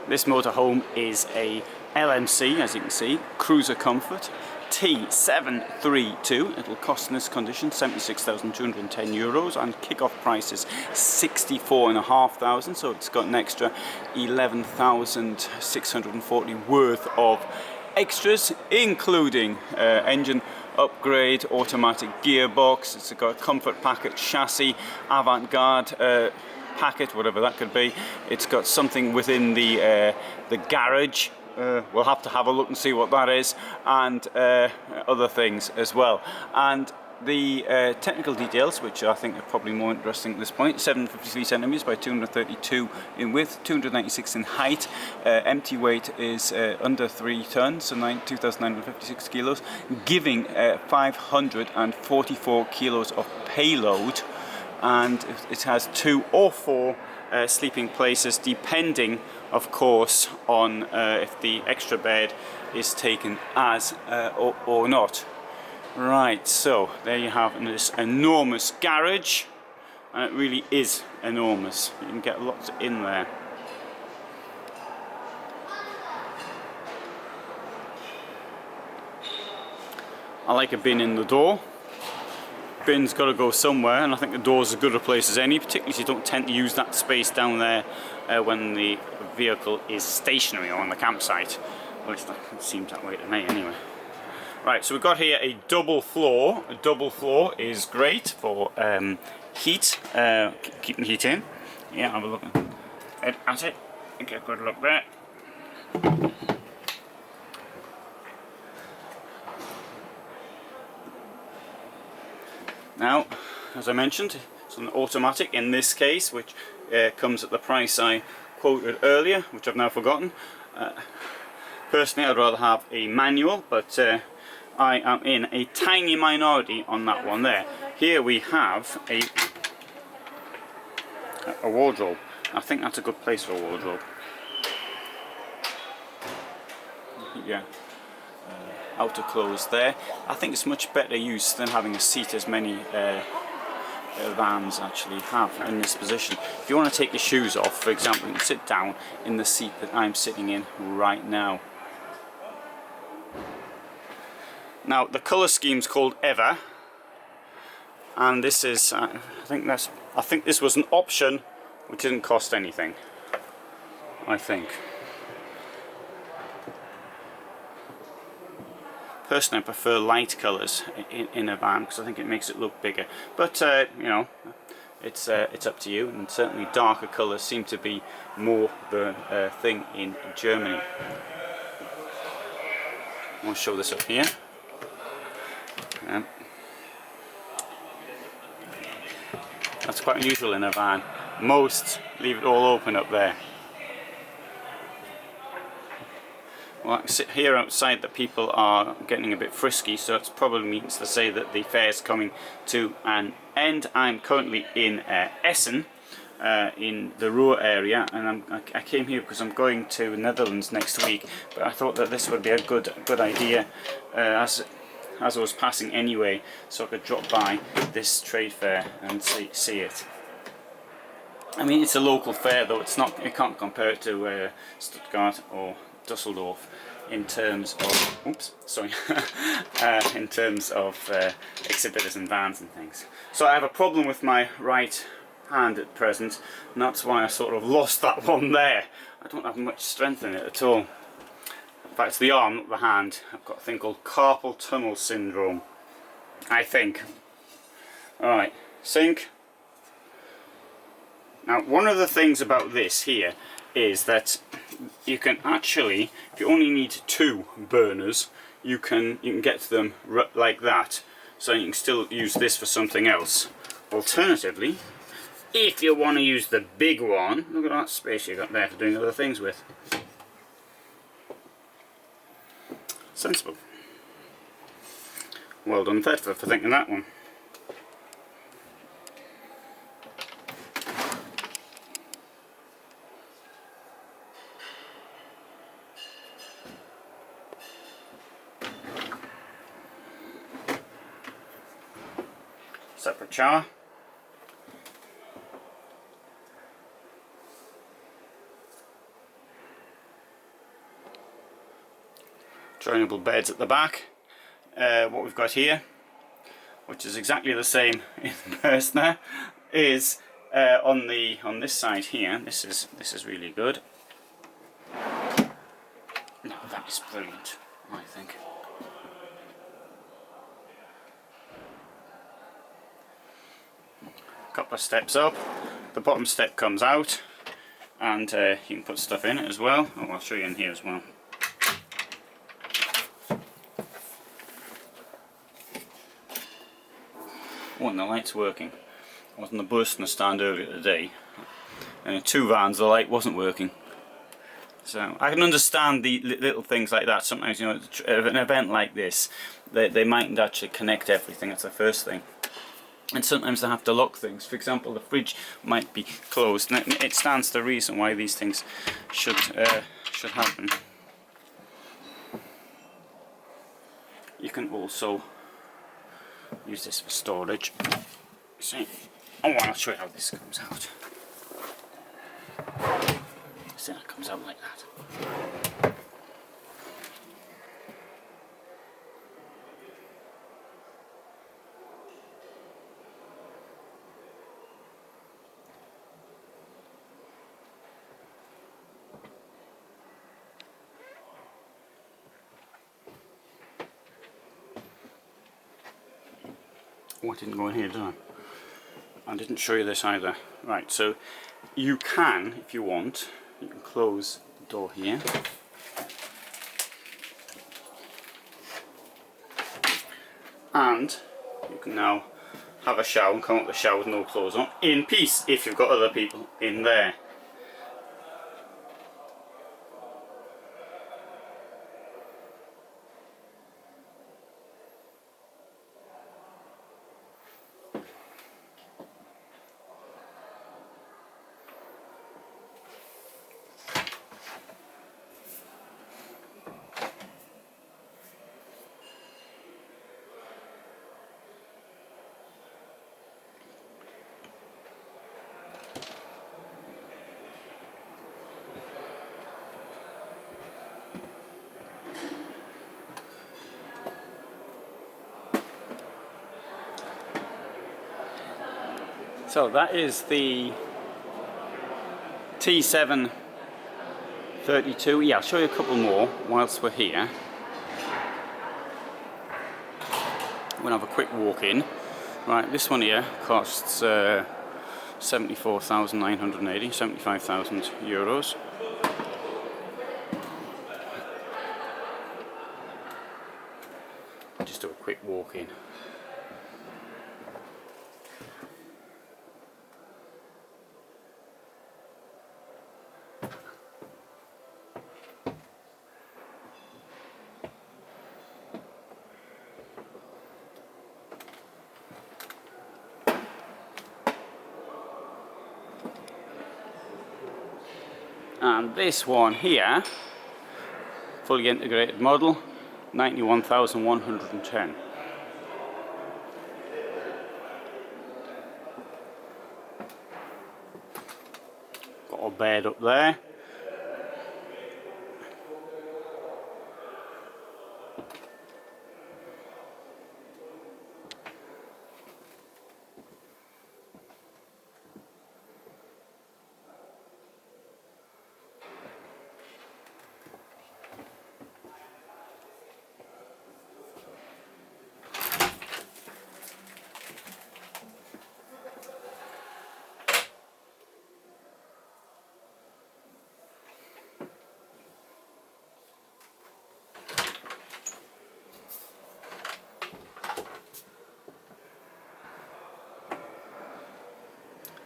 This motorhome is a LMC, as you can see, Cruiser Comfort T732. It'll cost in this condition €76,210 and kick-off price is $64,500, so it's got an extra $11,640 worth of extras, including engine upgrade, automatic gearbox. It's got a comfort packet chassis, avant-garde packet, whatever that could be. It's got something within the garage. We'll have to have a look and see what that is, and other things as well. And the technical details, which I think are probably more interesting at this point: 753 centimeters by 232 in width, 296 in height. Empty weight is under 3 tons, so 2,956 kilos, giving 544 kilos of payload. And it has 2 or 4 sleeping places, depending of course on if the extra bed is taken as or not. Right, so there you have this enormous garage, and it really is enormous. You can get lots in there. I like a bin in the door. Bin's got to go somewhere, and I think the door's as good a place as any, particularly if you don't tend to use that space down there when the vehicle is stationary or on the campsite. At least that seems that way to me anyway. Right, so we've got here a double floor. A double floor is great for heat, keeping heat in. Yeah, have a look at it. Get a good look there. Now, as I mentioned, it's an automatic in this case, which comes at the price I quoted earlier, which I've now forgotten. Personally, I'd rather have a manual, but I am in a tiny minority on that one there. Here we have a wardrobe. I think that's a good place for a wardrobe. Yeah. Outer clothes there. I think it's much better use than having a seat, as many vans actually have in this position. If you want to take your shoes off, for example, you can sit down in the seat that I'm sitting in right now. Now the colour scheme's called Ever, and this is I think this was an option which didn't cost anything, I think. Personally, I prefer light colours in a van because I think it makes it look bigger. But you know, it's up to you. And certainly, darker colours seem to be more the thing in Germany. I'll show this up here. That's quite unusual in a van. Most leave it all open up there. Well, I can sit here outside that people are getting a bit frisky, so it probably means to say that the fair is coming to an end. I'm currently in Essen, in the Ruhr area, and I came here because I'm going to the Netherlands next week. But I thought that this would be a good idea as I was passing anyway, so I could drop by this trade fair and see it. I mean, it's a local fair, though it's not. You can't compare it to Stuttgart or Dusseldorf in terms of in terms of exhibitors and vans and things. So I have a problem with my right hand at present, and that's why I sort of lost that one there. I don't have much strength in it at all. In fact, it's the arm, not the hand. I've got a thing called carpal tunnel syndrome, I think. Alright, sink. Now, one of the things about this here is that you can actually, if you only need 2 burners, you can get to them like that. So you can still use this for something else. Alternatively, if you want to use the big one, look at that space you got there for doing other things with. Sensible. Well done, Thetford, for thinking that one. Separate shower. joinable beds at the back. What we've got here, which is exactly the same in person, is on this side here. This is really good. No, that is brilliant, I think. Couple of steps up, the bottom step comes out, and you can put stuff in it as well. Oh, I'll show you in here as well. Oh, and the light's working. I was on the bus in the stand earlier today, and in 2 vans the light wasn't working. So I can understand the little things like that. Sometimes, you know, an event like this, they mightn't actually connect everything. That's the first thing. And sometimes they have to lock things. For example, the fridge might be closed. And it stands to reason why these things should happen. You can also use this for storage. See? Oh, I'll show you how this comes out. See, that comes out like that. Oh, I didn't go in here, did I? I didn't show you this either. Right, so you can, if you want, you can close the door here. And you can now have a shower and come up the shower with no clothes on in peace if you've got other people in there. So that is the T732. Yeah, I'll show you a couple more whilst we're here. I'm going to have a quick walk in. Right, this one here costs 74,980, 75,000 euros. Just do a quick walk in. And this one here, fully integrated model, 91,110. Got a bed up there.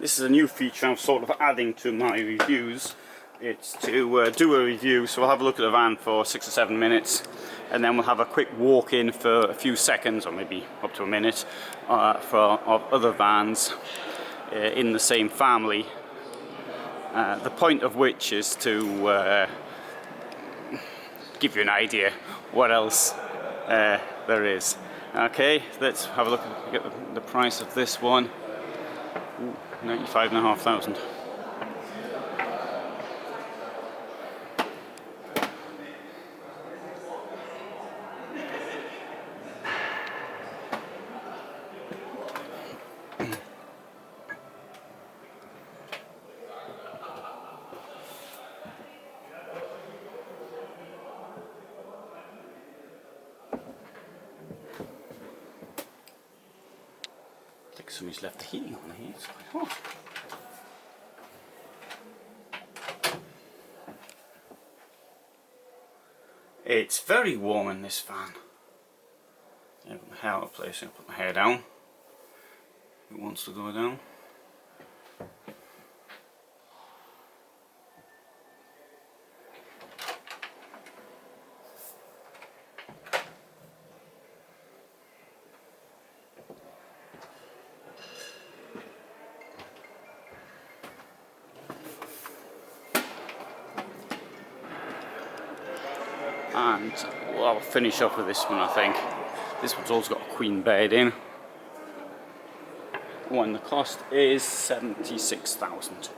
This is a new feature I'm sort of adding to my reviews. It's to do a review, so we'll have a look at the van for 6 or 7 minutes, and then we'll have a quick walk in for a few seconds, or maybe up to a minute, of other vans in the same family. The point of which is to give you an idea what else there is. Okay, let's have a look at the price of this one. 95,500. somebody's left the heating on here. It's quite hot. It's very warm in this fan. Yeah, put my hair out of place. I put my hair down. It wants to go down. And well, I'll finish off with this one, I think. This one's also got a queen bed in. And the cost is 76,000.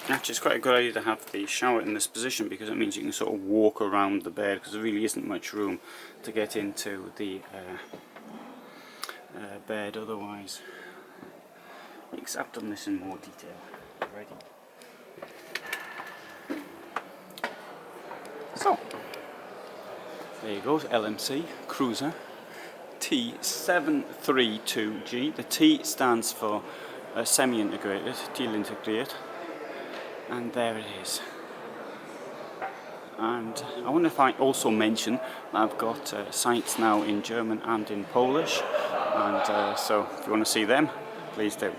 Actually, it's quite a good idea to have the shower in this position because it means you can sort of walk around the bed, because there really isn't much room to get into the bed otherwise. Because I've done this in more detail already. So, there you go, LMC Cruiser T732G. The T stands for semi-integrated, deal-integrate. And there it is. And I wonder if I also mention that I've got sites now in German and in Polish, and so if you want to see them, please do.